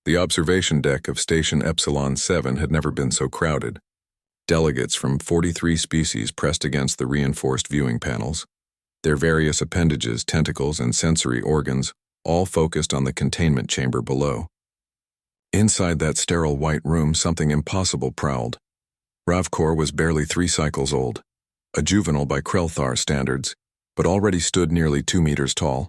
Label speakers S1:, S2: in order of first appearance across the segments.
S1: The observation deck of Station Epsilon 7 had never been so crowded. Delegates from 43 species pressed against the reinforced viewing panels, their various appendages, tentacles, and sensory organs all focused on the containment chamber below. Inside that sterile white room, something impossible prowled. Ravkor was barely 3 cycles old, a juvenile by Krelthar standards, but already stood nearly 2 meters tall.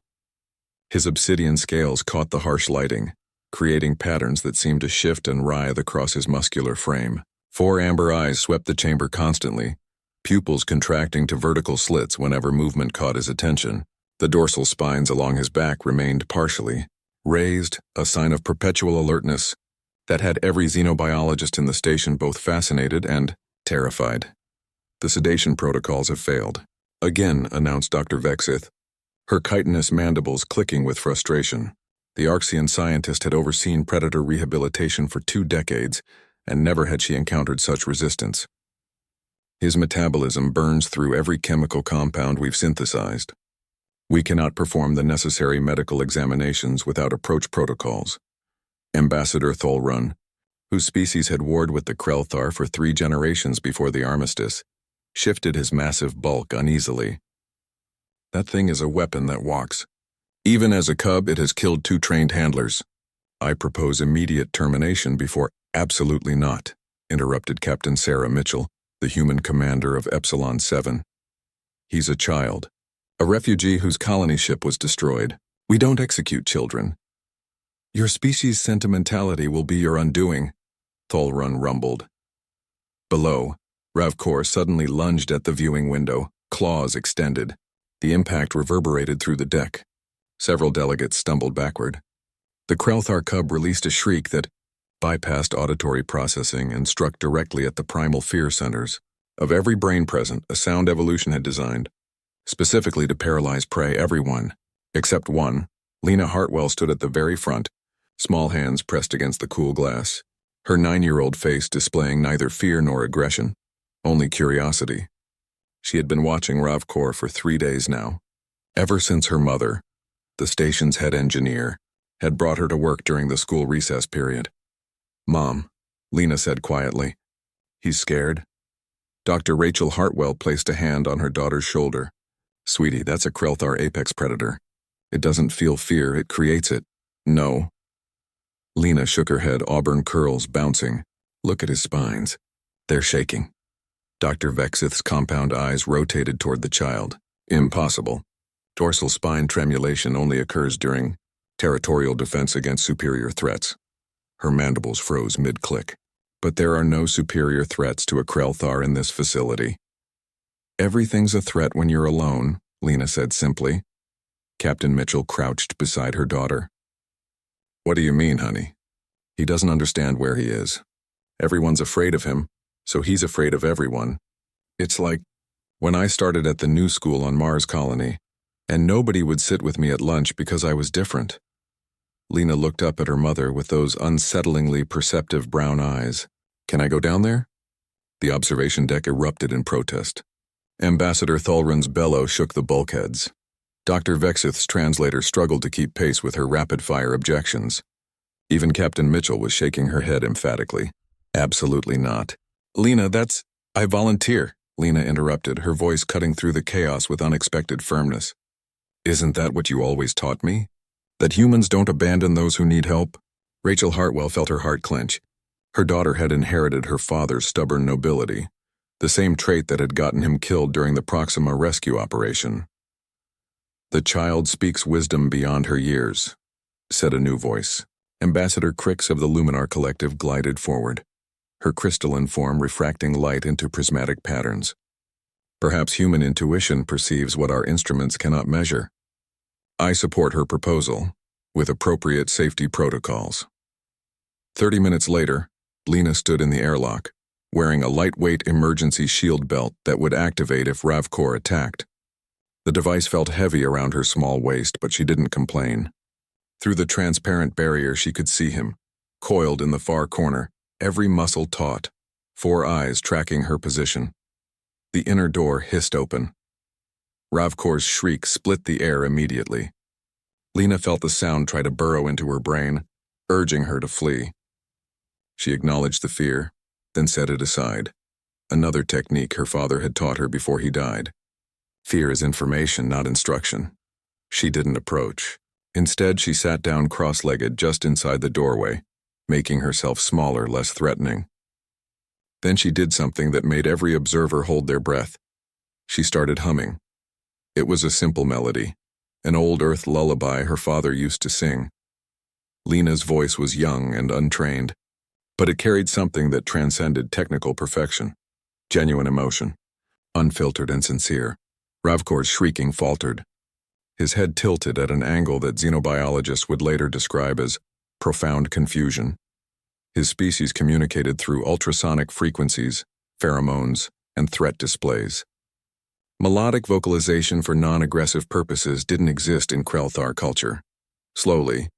S1: His obsidian scales caught the harsh lighting, creating patterns that seemed to shift and writhe across his muscular frame. 4 amber eyes swept the chamber constantly, pupils contracting to vertical slits whenever movement caught his attention. The dorsal spines along his back remained partially raised, a sign of perpetual alertness that had every xenobiologist in the station both fascinated and terrified. The sedation protocols have failed. Again, announced Dr. Vexith, her chitinous mandibles clicking with frustration. The Arxian scientist had overseen predator rehabilitation for 2 decades, and never had she encountered such resistance. His metabolism burns through every chemical compound we've synthesized. We cannot perform the necessary medical examinations without approach protocols. Ambassador Tholrun, whose species had warred with the Krelthar for 3 generations before the armistice, shifted his massive bulk uneasily. That thing is a weapon that walks. Even as a cub, it has killed 2 trained handlers. I propose immediate termination before— Absolutely not, interrupted Captain Sarah Mitchell, the human commander of Epsilon 7. He's a child, a refugee whose colony ship was destroyed. We don't execute children. Your species' sentimentality will be your undoing, Tholrun rumbled. Below, Ravkor suddenly lunged at the viewing window, claws extended. The impact reverberated through the deck. Several delegates stumbled backward. The Krelthar cub released a shriek that bypassed auditory processing and struck directly at the primal fear centers. Of every brain present, a sound evolution had designed, specifically to paralyze prey. Everyone, except one. Lena Hartwell stood at the very front, small hands pressed against the cool glass, her 9-year-old face displaying neither fear nor aggression, only curiosity. She had been watching Ravkor for 3 days now, ever since her mother, the station's head engineer, had brought her to work during the school recess period. Mom, Lena said quietly. He's scared? Dr. Rachel Hartwell placed a hand on her daughter's shoulder. Sweetie, that's a Krelthar apex predator. It doesn't feel fear, it creates it. No. Lena shook her head, auburn curls bouncing. Look at his spines. They're shaking. Dr. Vexith's compound eyes rotated toward the child. Impossible. Dorsal spine tremulation only occurs during territorial defense against superior threats. Her mandibles froze mid-click. But there are no superior threats to a Krelthar in this facility. Everything's a threat when you're alone, Lena said simply. Captain Mitchell crouched beside her daughter. What do you mean, honey? He doesn't understand where he is. Everyone's afraid of him, so he's afraid of everyone. It's like when I started at the new school on Mars Colony, and nobody would sit with me at lunch because I was different. Lena looked up at her mother with those unsettlingly perceptive brown eyes. Can I go down there? The observation deck erupted in protest. Ambassador Tholrun's bellow shook the bulkheads. Dr. Vexith's translator struggled to keep pace with her rapid-fire objections. Even Captain Mitchell was shaking her head emphatically. Absolutely not. Lena, I volunteer, Lena interrupted, her voice cutting through the chaos with unexpected firmness. Isn't that what you always taught me? That humans don't abandon those who need help? Rachel Hartwell felt her heart clench. Her daughter had inherited her father's stubborn nobility, the same trait that had gotten him killed during the Proxima rescue operation. The child speaks wisdom beyond her years, said a new voice. Ambassador Crix of the Luminar Collective glided forward, her crystalline form refracting light into prismatic patterns. Perhaps human intuition perceives what our instruments cannot measure. I support her proposal, with appropriate safety protocols. 30 minutes later, Lena stood in the airlock, wearing a lightweight emergency shield belt that would activate if Ravkor attacked. The device felt heavy around her small waist, but she didn't complain. Through the transparent barrier she could see him, coiled in the far corner, every muscle taut, 4 eyes tracking her position. The inner door hissed open. Ravkor's shriek split the air immediately. Lena felt the sound try to burrow into her brain, urging her to flee. She acknowledged the fear, then set it aside. Another technique her father had taught her before he died. Fear is information, not instruction. She didn't approach. Instead, she sat down cross-legged just inside the doorway, making herself smaller, less threatening. Then she did something that made every observer hold their breath. She started humming. It was a simple melody, an old earth lullaby her father used to sing. Lena's voice was young and untrained, but it carried something that transcended technical perfection. Genuine emotion, unfiltered and sincere. Ravkor's shrieking faltered. His head tilted at an angle that xenobiologists would later describe as profound confusion. His species communicated through ultrasonic frequencies, pheromones, and threat displays. Melodic vocalization for non-aggressive purposes didn't exist in Krelthar culture. Slowly,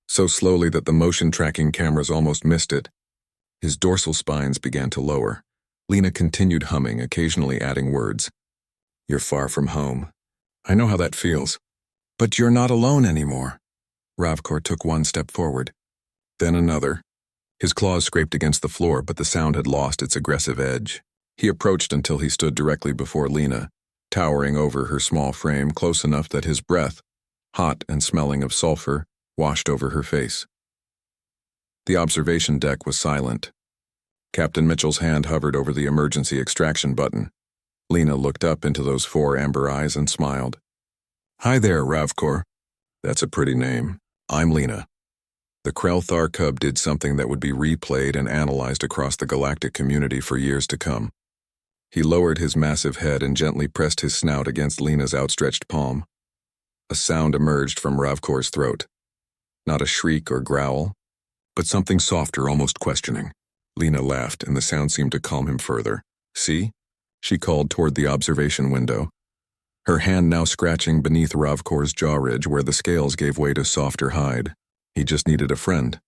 S1: so slowly that the motion-tracking cameras almost missed it, his dorsal spines began to lower. Lena continued humming, occasionally adding words. "You're far from home. I know how that feels. But you're not alone anymore." Ravkor took one step forward, then another. His claws scraped against the floor, but the sound had lost its aggressive edge. He approached until he stood directly before Lena, towering over her small frame close enough that his breath, hot and smelling of sulfur, washed over her face. The observation deck was silent. Captain Mitchell's hand hovered over the emergency extraction button. Lena looked up into those 4 amber eyes and smiled. "Hi there, Ravkor. That's a pretty name. I'm Lena." The Krelthar cub did something that would be replayed and analyzed across the galactic community for years to come. He lowered his massive head and gently pressed his snout against Lena's outstretched palm. A sound emerged from Ravkor's throat. Not a shriek or growl, but something softer, almost questioning. Lena laughed, and the sound seemed to calm him further. "See?" She called toward the observation window, her hand now scratching beneath Ravkor's jaw ridge where the scales gave way to softer hide. He just needed a friend.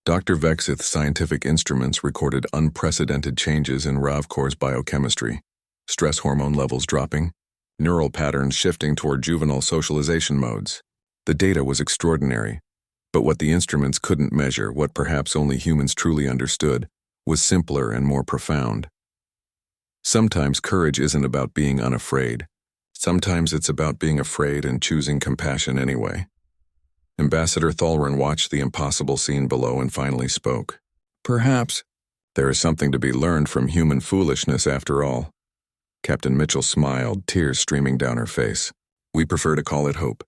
S1: Dr. Vexith's scientific instruments recorded unprecedented changes in Ravkor's biochemistry, stress hormone levels dropping, neural patterns shifting toward juvenile socialization modes. The data was extraordinary, but what the instruments couldn't measure, what perhaps only humans truly understood, was simpler and more profound. Sometimes courage isn't about being unafraid. Sometimes it's about being afraid and choosing compassion anyway. Ambassador Thalrin watched the impossible scene below and finally spoke. "Perhaps there is something to be learned from human foolishness after all." Captain Mitchell smiled, tears streaming down her face. "We prefer to call it hope."